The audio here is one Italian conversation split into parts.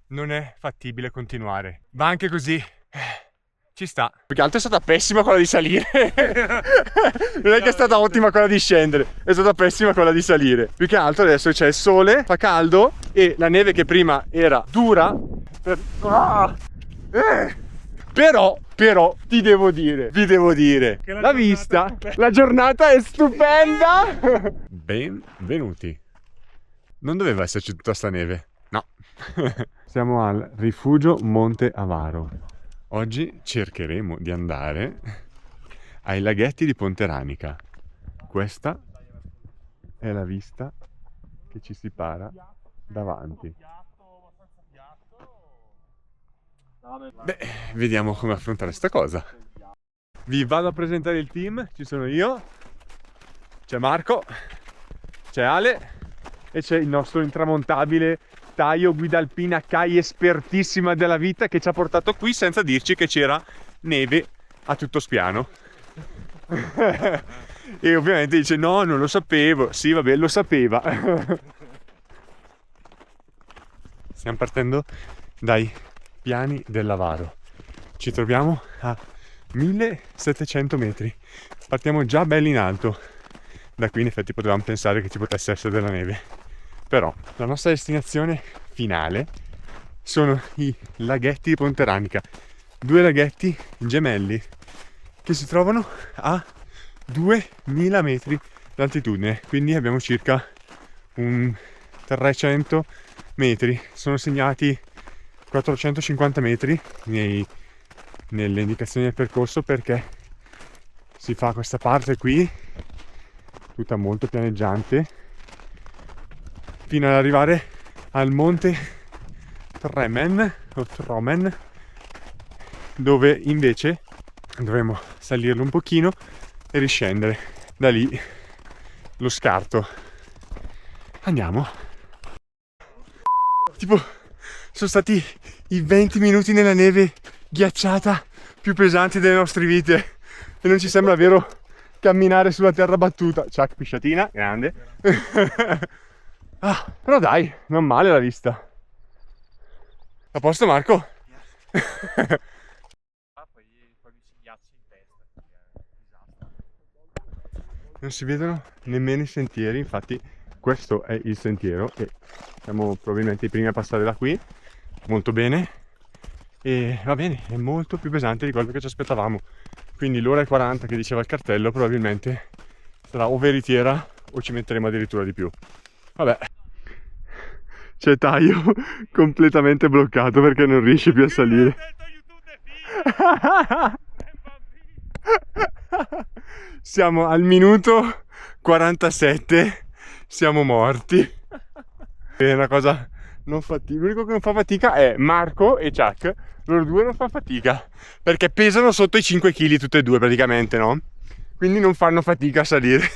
non è fattibile continuare. Va anche così. Ci sta. Più che altro è stata pessima quella di salire. Non è che è stata ottima quella di scendere, è stata pessima quella di salire. Più che altro adesso c'è il sole, fa caldo e la neve che prima era dura. Però vi devo dire, la vista, la giornata è stupenda. Benvenuti. Non doveva esserci tutta sta neve, no. Siamo al rifugio Monte Avaro. Oggi cercheremo di andare ai laghetti di Ponte Ranica. Questa è la vista che ci si para davanti. Beh, vediamo come affrontare sta cosa. Vi vado a presentare il team. Ci sono io, c'è Marco, c'è Ale e c'è il nostro intramontabile Taio, guida alpina Kai, espertissima della vita, che ci ha portato qui senza dirci che c'era neve a tutto spiano. E ovviamente dice no, non lo sapevo. Sì, vabbè, lo sapeva. Stiamo partendo dai piani dell'Avaro. Ci troviamo a 1700 metri. Partiamo già belli in alto. Da qui in effetti potevamo pensare che ci potesse essere della neve. Però la nostra destinazione finale sono i laghetti di Ponte Ranica. 2 laghetti gemelli che si trovano a 2000 metri d'altitudine. Quindi abbiamo circa un 300 metri. Sono segnati 450 metri nelle indicazioni del percorso, perché si fa questa parte qui tutta molto pianeggiante fino ad arrivare al monte Tremen o Tromen, dove invece dovremo salirlo un pochino e riscendere da lì lo scarto. Andiamo. Tipo sono stati i 20 minuti nella neve ghiacciata più pesanti delle nostre vite e non ci sembra vero camminare sulla terra battuta. Ciao, pisciatina, grande. Però dai, non male la vista. A posto, Marco? Non si vedono nemmeno i sentieri, infatti questo è il sentiero e siamo probabilmente i primi a passare da qui. Molto bene. E va bene, è molto più pesante di quello che ci aspettavamo. Quindi l'ora e 40 che diceva il cartello probabilmente sarà o veritiera o ci metteremo addirittura di più. Vabbè. C'è Taio completamente bloccato perché non riesce più a salire. Siamo al minuto 47, siamo morti. È una cosa non fatica. L'unico che non fa fatica è Marco e Chuck. Loro due non fanno fatica perché pesano sotto i 5 kg tutte e due praticamente, no? Quindi non fanno fatica a salire.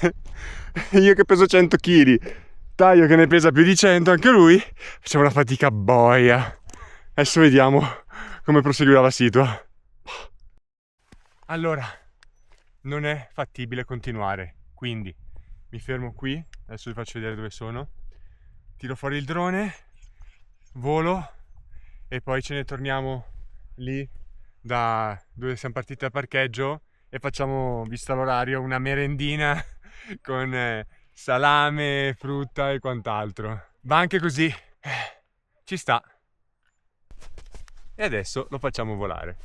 Io che peso 100 kg, Taio che ne pesa più di 100, anche lui, facciamo una fatica boia. Adesso vediamo come proseguirà la situa. Allora, non è fattibile continuare, quindi mi fermo qui, adesso vi faccio vedere dove sono, tiro fuori il drone, volo e poi ce ne torniamo lì da dove siamo partiti dal parcheggio e facciamo, vista l'orario, una merendina con salame, frutta e quant'altro. Va anche così, ci sta. E adesso lo facciamo volare.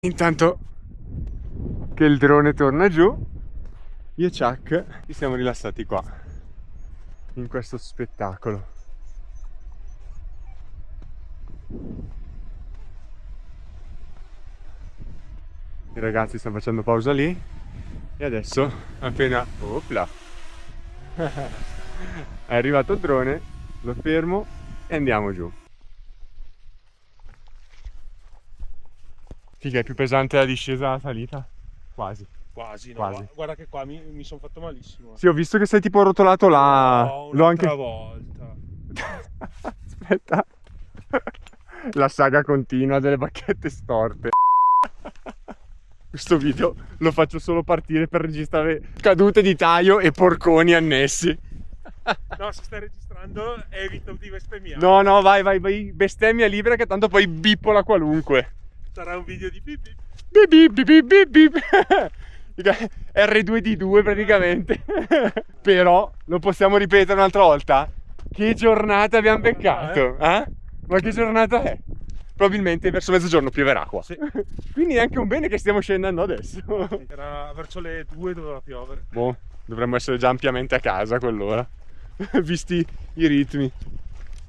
Intanto che il drone torna giù, io e Chuck ci siamo rilassati qua, in questo spettacolo. I ragazzi stanno facendo pausa lì e adesso appena opla è arrivato il drone, lo fermo e andiamo giù. Figa, è più pesante la discesa della salita? Quasi. Quasi, no. Quasi. Guarda che qua mi sono fatto malissimo. Sì, ho visto che sei tipo rotolato là. No, L'ho un'altra anche... volta. Aspetta. La saga continua delle bacchette storte. Questo video lo faccio solo partire per registrare cadute di taglio e porconi annessi. No, se stai registrando evito di bestemmiare. No, vai, bestemmia libera che tanto poi bippola qualunque. Sarà un video di pipì. Bip, bip, bip, bip, bip. R2D2 praticamente. Però lo possiamo ripetere un'altra volta. Che giornata abbiamo beccato, eh? Ma che giornata è? Probabilmente verso mezzogiorno pioverà qua. Sì. Quindi è anche un bene che stiamo scendendo adesso. Era verso le 2 doveva piovere. Boh, dovremmo essere già ampiamente a casa a quell'ora. Visti i ritmi.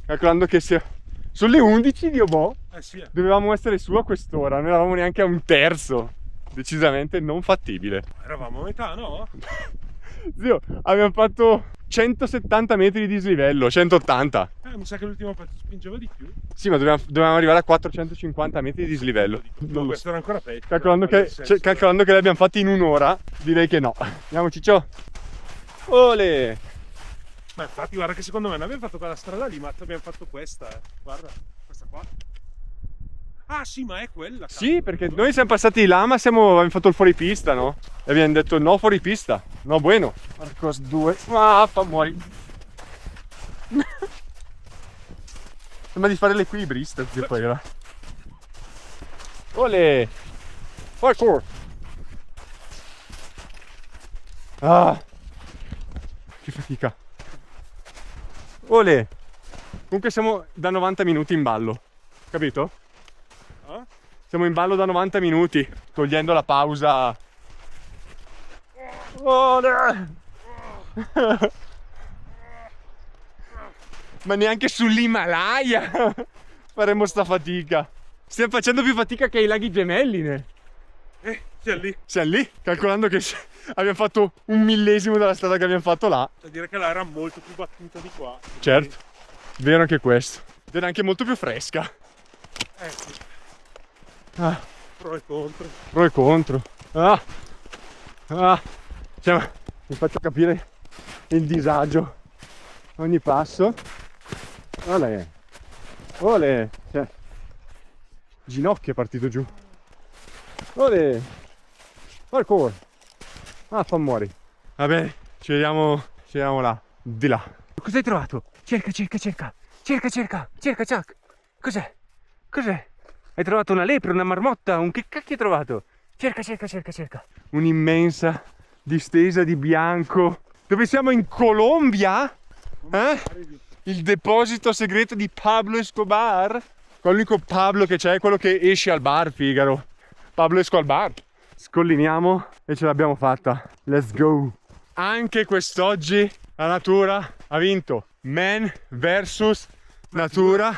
Calcolando che sono le 11, Dio boh. Sì. Dovevamo essere su a quest'ora, non eravamo neanche a un terzo. Decisamente non fattibile. Eravamo a metà, no? Zio, abbiamo fatto 170 metri di dislivello, 180. Mi sa che l'ultimo pezzo spingeva di più. Sì, ma dovevamo arrivare a 450 metri di dislivello. No, questo era ancora peggio. Calcolando che li abbiamo fatti in un'ora, direi che no. Andiamo, Ciccio. Ole! Ma infatti guarda che secondo me non abbiamo fatto quella strada lì, ma abbiamo fatto questa, Guarda, questa qua. Ah sì, ma è quella. Sì, cazzo. perché noi siamo passati là, ma abbiamo fatto il fuoripista, no? E abbiamo detto no fuoripista, no bueno. Marcos 2. Ah, fa muori. Sembra di fare l'equilibrista, zio, poi là. Ole! Parkour! Ah! Che fatica. Ole! Comunque siamo da 90 minuti in ballo, capito? Siamo in ballo da 90 minuti, togliendo la pausa. Ole! Ma neanche sull'Himalaya faremo sta fatica. Stiamo facendo più fatica che ai laghi Gemelline. Siamo lì. Siamo lì, calcolando che abbiamo fatto 1/1000 della strada che abbiamo fatto là. Vuol dire che là era molto più battuta di qua. Certo, vero anche questo. Ed era anche molto più fresca. Sì. Ah, Pro e contro. pro e contro. Cioè, mi faccio capire il disagio. Ogni passo. Ole. Ole. Cioè, ginocchio è partito giù. Ole. Parkour. Ah, fa muori. Vabbè, ci vediamo là. Di là. Cosa hai trovato? Cerca, Chuck. Cos'è? Hai trovato una lepre, una marmotta? Un che cacchio hai trovato? Cerca. Un'immensa distesa di bianco. Dove siamo? In Colombia? Il deposito segreto di Pablo Escobar? L'unico Pablo che c'è è quello che esce al bar, Figaro. Pablo Escobar. Scolliniamo e ce l'abbiamo fatta. Let's go. Anche quest'oggi la natura ha vinto. Man versus natura.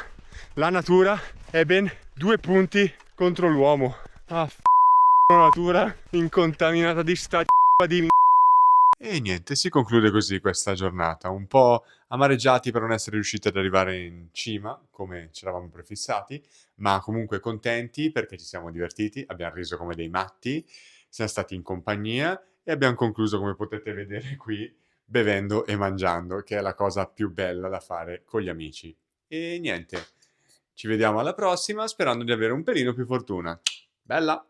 La natura è ben 2 punti contro l'uomo. La natura incontaminata di sta di E niente, si conclude così questa giornata, un po' amareggiati per non essere riusciti ad arrivare in cima, come ci eravamo prefissati, ma comunque contenti perché ci siamo divertiti, abbiamo riso come dei matti, siamo stati in compagnia e abbiamo concluso, come potete vedere qui, bevendo e mangiando, che è la cosa più bella da fare con gli amici. E niente, ci vediamo alla prossima, sperando di avere un pelino più fortuna. Bella!